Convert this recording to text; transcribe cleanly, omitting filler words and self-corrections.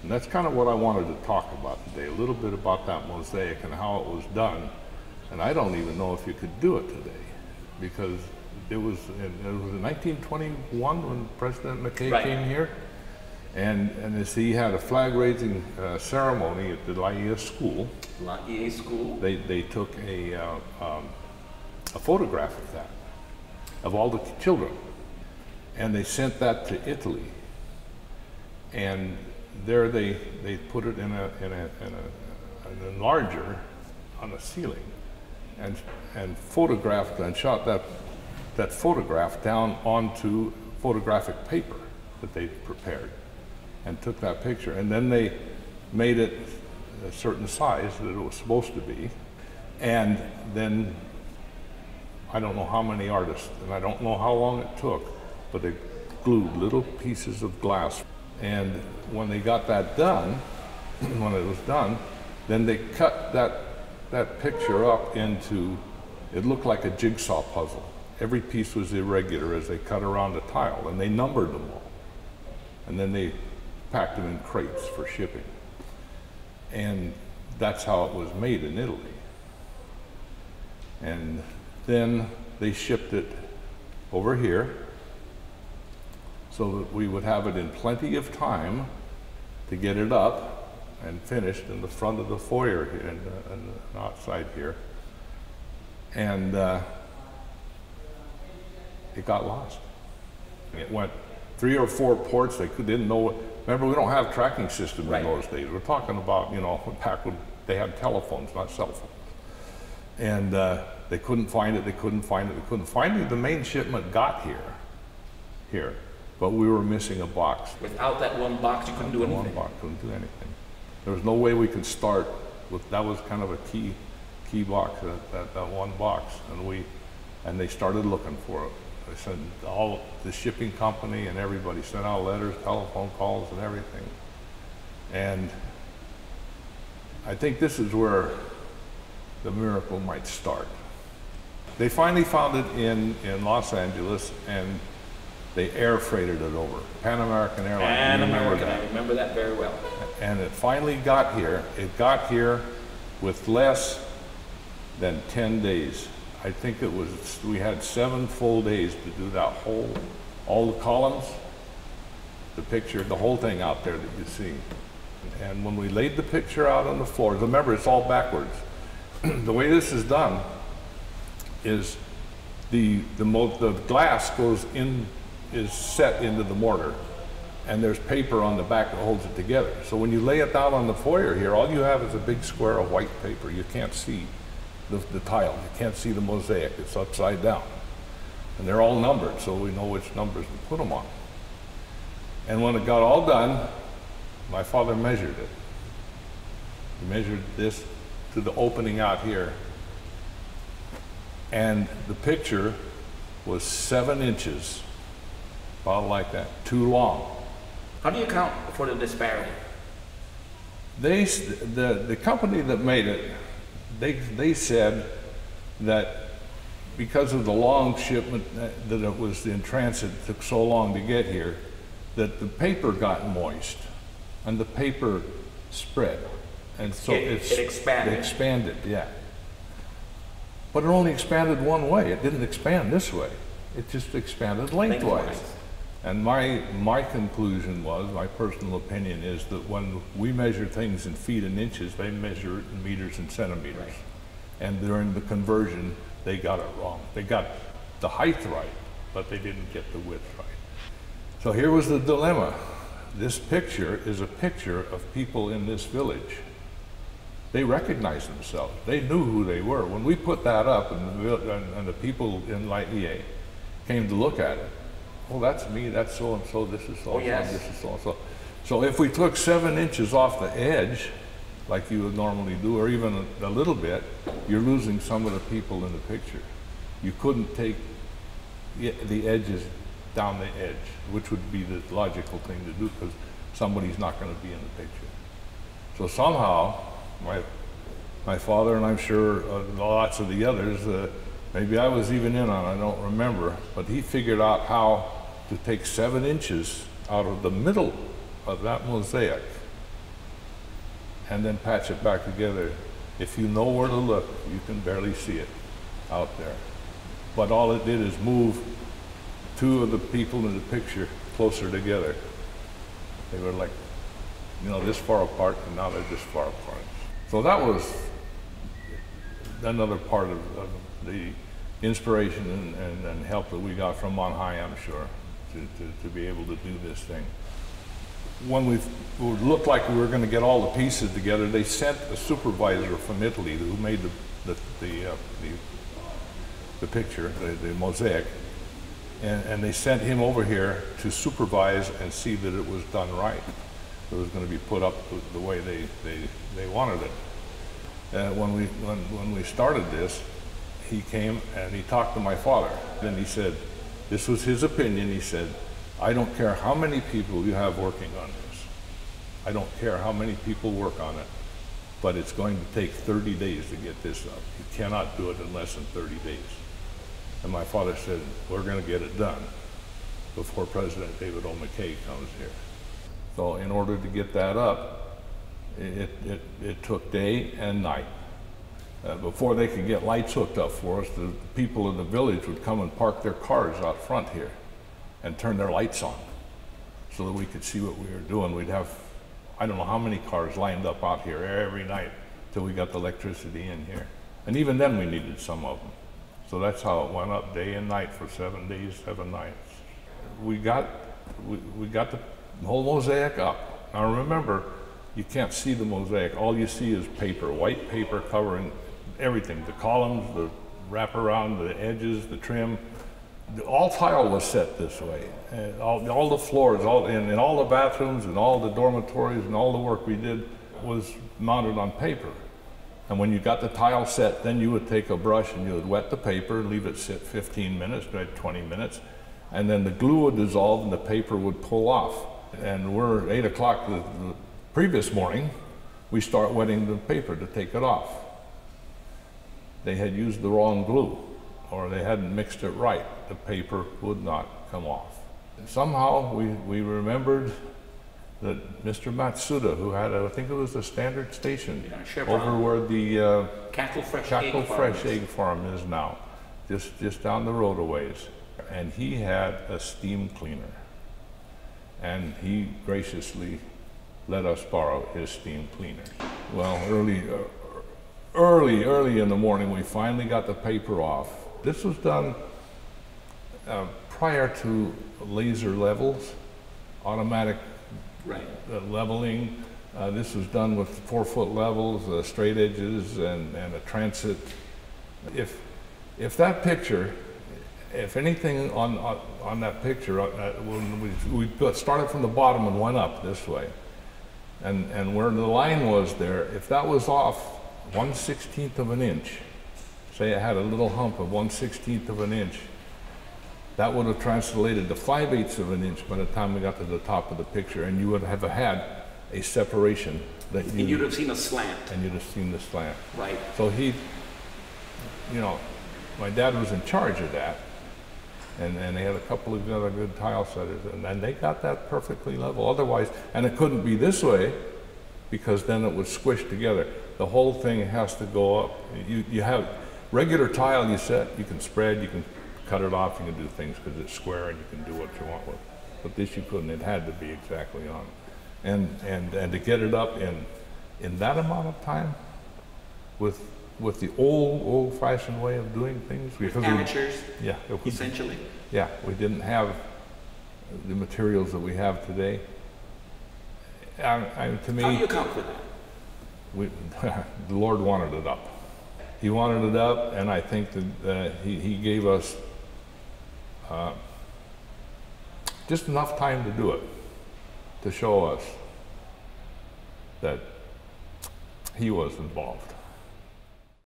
And that's kind of what I wanted to talk about today, a little bit about that mosaic and how it was done. And I don't even know if you could do it today, because it was in 1921 when President Mckay came here. And as he had a flag-raising ceremony at the Laie School. Laie School. They took a photograph of that, of all the children, and they sent that to Italy. And there they put it in an enlarger on the ceiling, and photographed and shot that photograph down onto photographic paper that they prepared, and took that picture, and then they made it a certain size that it was supposed to be, and then I don't know how many artists, and I don't know how long it took, but they glued little pieces of glass. And when they got that done, when it was done, then they cut that picture up into, it looked like a jigsaw puzzle. Every piece was irregular as they cut around the tile, and they numbered them all. And then they packed them in crates for shipping. And that's how it was made in Italy. And then they shipped it over here so that we would have it in plenty of time to get it up and finished in the front of the foyer here and outside here. And it got lost. It went 3 or 4 ports. They didn't know what. Remember, we don't have tracking system in those days. We're talking about, you know, back when they had telephones, not cell phones. And they couldn't find it, they couldn't find it, they couldn't find it. The main shipment got here, but we were missing a box. Without that one box, you couldn't do anything. One box, couldn't do anything. There was no way we could start with, that was kind of a key box, that one box. And they started looking for it. They sent all the shipping company and everybody sent out letters, telephone calls and everything. And I think this is where the miracle might start. They finally found it in Los Angeles, and they air freighted it over. Pan American Airlines. Pan American, I remember that very well. And it finally got here. It got here with less than 10 days. I think it was, we had 7 full days to do that all the columns, the picture, the whole thing out there that you see. And when we laid the picture out on the floor, remember it's all backwards. The way this is done is the glass is set into the mortar, and there's paper on the back that holds it together. So when you lay it down on the foyer here, all you have is a big square of white paper. You can't see the tile. You can't see the mosaic. It's upside down. And they're all numbered, so we know which numbers to put them on. And when it got all done, my father measured it. He measured this to the opening out here. And the picture was 7 inches, about like that, too long. How do you account for the disparity? The company that made it, they said that because of the long shipment that it was in transit, it took so long to get here, that the paper got moist and the paper spread. And so it expanded. It expanded, yeah. But it only expanded one way. It didn't expand this way. It just expanded lengthwise. And my conclusion was, my personal opinion is that when we measure things in feet and inches, they measure it in meters and centimeters. Right. And during the conversion, they got it wrong. They got the height right, but they didn't get the width right. So here was the dilemma. This picture is a picture of people in this village. They recognized themselves. They knew who they were. When we put that up, and the people in Laie came to look at it, oh, that's me, that's so-and-so, this is so-and-so, this is so-and-so. So if we took 7 inches off the edge, like you would normally do, or even a little bit, you're losing some of the people in the picture. You couldn't take the edges down the edge, which would be the logical thing to do, because somebody's not going to be in the picture. So somehow, my father, and I'm sure lots of the others, maybe I was even in on it, I don't remember, but he figured out how to take 7 inches out of the middle of that mosaic and then patch it back together. If you know where to look, you can barely see it out there. But all it did is move two of the people in the picture closer together. They were like, you know, this far apart, and now they're this far apart. So that was another part of the inspiration and help that we got from on high, I'm sure, to be able to do this thing. When it looked like we were going to get all the pieces together, they sent a supervisor from Italy who made the picture, the mosaic, and they sent him over here to supervise and see that it was done right. It was going to be put up the way they wanted it. When we started this, he came and he talked to my father. Then he said, this was his opinion, he said, I don't care how many people you have working on this. I don't care how many people work on it, but it's going to take 30 days to get this up. You cannot do it in less than 30 days. And my father said, we're going to get it done before President David O. Mckay comes here. So in order to get that up, it took day and night. Before they could get lights hooked up for us, the people in the village would come and park their cars out front here and turn their lights on so that we could see what we were doing. We'd have, I don't know how many cars lined up out here every night till we got the electricity in here. And even then we needed some of them. So that's how it went up day and night for 7 days, 7 nights. We got the whole mosaic up. Now remember, you can't see the mosaic. All you see is paper, white paper covering everything. The columns, the wraparound, the edges, the trim. All tile was set this way. And all the floors, in all the bathrooms and all the dormitories and all the work we did was mounted on paper. And when you got the tile set, then you would take a brush and you would wet the paper, leave it sit 15 minutes, 20 minutes, and then the glue would dissolve and the paper would pull off. And we're 8 o'clock the previous morning, we start wetting the paper to take it off. They had used the wrong glue, or they hadn't mixed it right. The paper would not come off. And somehow we remembered that Mr. Matsuda, who had, I think it was the Standard Station, over where the Cackle Fresh Egg Farm is now, just down the road a ways. And he had a steam cleaner. And he graciously let us borrow his steam cleaner. Well, early in the morning, we finally got the paper off. This was done prior to laser levels, automatic leveling. This was done with 4-foot levels, straight edges, and a transit. If that picture, if anything on that picture, when we started from the bottom and went up this way, and where the line was there, if that was off 1/16 of an inch, say it had a little hump of 1/16 of an inch, that would have translated to 5/8 of an inch by the time we got to the top of the picture, and you would have had a separation that and you'd have seen a slant. And you'd have seen the slant. Right. So he, you know, my dad was in charge of that, and they had a couple of other good tile setters, and they got that perfectly level. Otherwise, and it couldn't be this way, because then it would squish together. The whole thing has to go up. You have regular tile you set, you can spread, you can cut it off, you can do things because it's square and you can do what you want with it. But this you couldn't, it had to be exactly on. And to get it up in that amount of time with the old-fashioned way of doing things. Because amateurs, yeah, essentially. Yeah, we didn't have the materials that we have today. To me, how do you account for that? The Lord wanted it up. He wanted it up, and I think that he gave us just enough time to do it, to show us that he was involved.